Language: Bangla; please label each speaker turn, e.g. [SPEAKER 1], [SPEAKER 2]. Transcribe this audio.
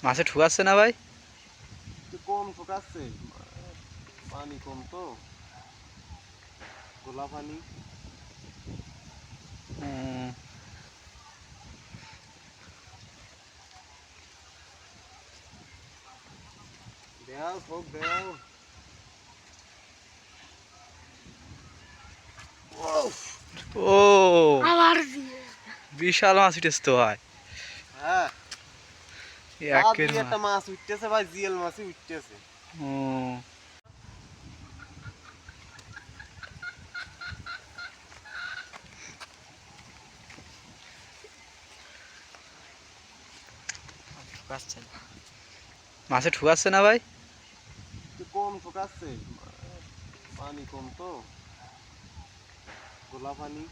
[SPEAKER 1] মাছে ঠুকাচ্ছে না ভাই?
[SPEAKER 2] কম ঠুকাচ্ছে, পানি কম তো, গোলা পানি। দেও সব দেও।
[SPEAKER 1] ও বিশাল মাছ উঠেছে তো ভাই।
[SPEAKER 2] হ্যাঁ,
[SPEAKER 1] একের
[SPEAKER 2] দুই একটা মাছ উঠতেছে ভাই, জিএল মাছই উঠতেছে।
[SPEAKER 1] ও মাছে ঠুকাচ্ছে না ভাই?
[SPEAKER 2] কম ঠুকাচ্ছে, পানি কম তো, গোলা পানি।